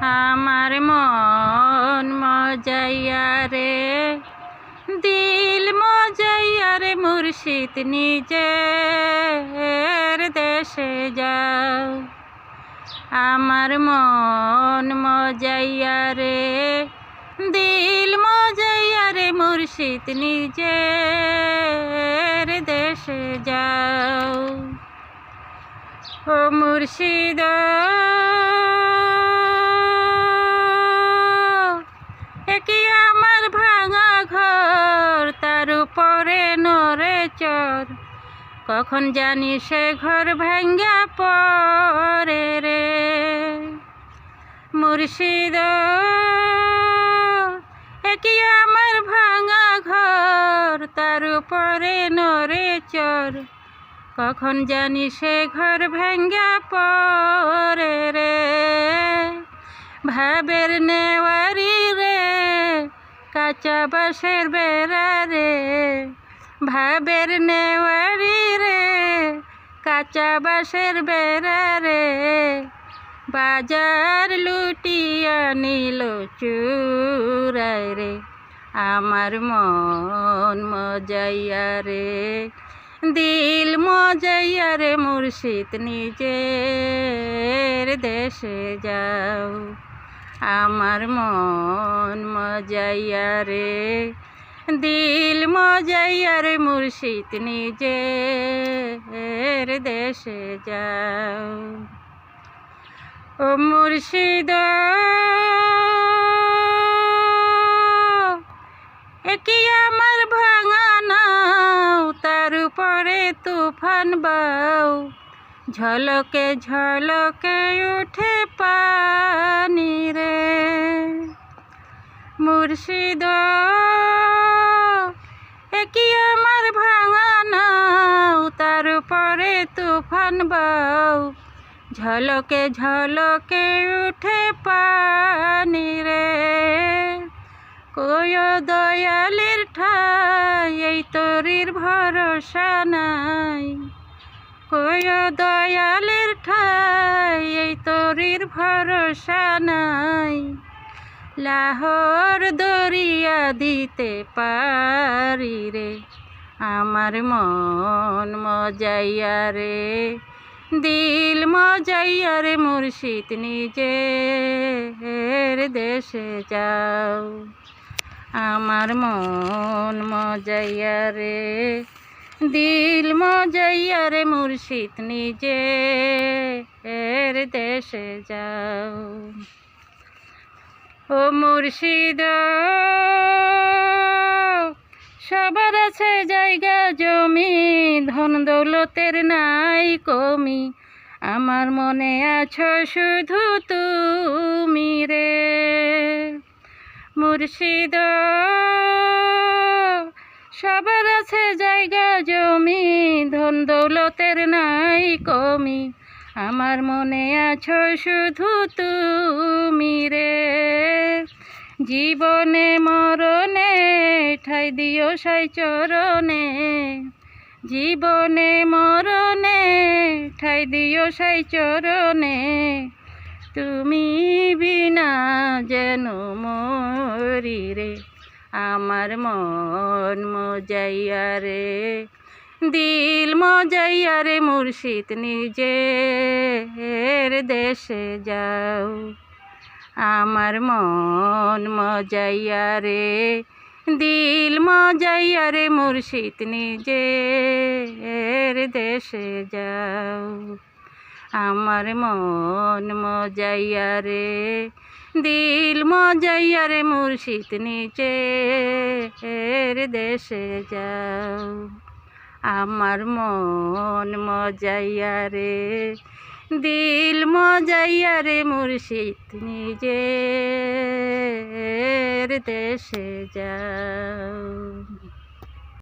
আমার মন মজাইয়া রে, দিল মজাইয়া রে, মুর্শিদ নিজের দেশে যাও। আমার মন মজাইয়া রে, দিল মজাইয়া রে, মুর্শিদ নিজের দেশে যাও। ও মুর্শিদ কি আমার ভাঙা ঘর, তার উপরে নড়ে চর, কখন জানি সে ঘর ভাঙ্গা পড়ে রে। মুর্শিদ কি আমার ভাঙা ঘর, তার উপরে নড়ে চর, কখন জানি সে ঘর ভাঙ্গা পড়ে রে। ভাবের নেওয়ারি রে, কাঁচা বাঁশের বেড়া রে, ভাবের নেওয়ারি রে, কাঁচা বাঁশের বেড়া রে, বাজার লুটিয়া নিল চুরাই রে। আমার মন মজাইয়া রে, দিল মজাইয়া রে, মুর্শিদ নিজের দেশে যাও। আমার মন মজাইয়া রে, দিল মজাইয়া রে, মুর্শিদ নিজের দেশে যাও। ও মুর্শিদ কি আমার ভাঙা নাও, তার উপরে তুফান বাও, ঝলকে ঝলকে উঠে পানি রে। মুর্শিদ কি আমার ভাঙা নাও, তার উপরে তুফান বাও, ঝলকে ঝলকে উঠে পানি রে। কয় দয়ালের ঠাই, এই তরির ভরসা নাই, কয় দয়ালের ঠাই, এই তরির ভরসা নাই, লাহোর দরিয়া দিতে পারি রে। আমার মন মজাইয়া রে, দিল মজাইয়া রে, মুর্শিদ নিজের দেশে যাও। আমার মন মজাইয়া রে, দিল মজাইয়া রে, মুর্শিদ নিজের দেশে যাও। ও মুর্শিদ সবার আছে জায়গা জমি, ধন দৌলতের নাই কমি, আমার মনে আছো শুধু তুমি রে। মুর্শিদ সবার আছে জায়গা জমি, ধন দৌলতের নাই কমি, আমার মনে আছো শুধু তুমি রে। জীবনে মরণে ঠাই দিও সাই চরণে, জীবনে মরণে ঠাই দিও সাই চরণে, তুমি বিনা যেন মরি রে। আমার মন মজাইয়া রে, দিল মজাইয়া রে, মুর্শিদ নিজের দেশে যাও। আমার মন মজাইয়া রে, দিল মজাইয়া রে, মুর্শিদ নিজের দেশে যাও। আমার মন মজাইয়া রে, দিল মজাইয়া রে, মুর্শিদ নিজের দেশে যাও। আমার মন মজাইয়া রে, দিল মজাইয়া রে, মুর্শিদ নিজের দেশে যাও।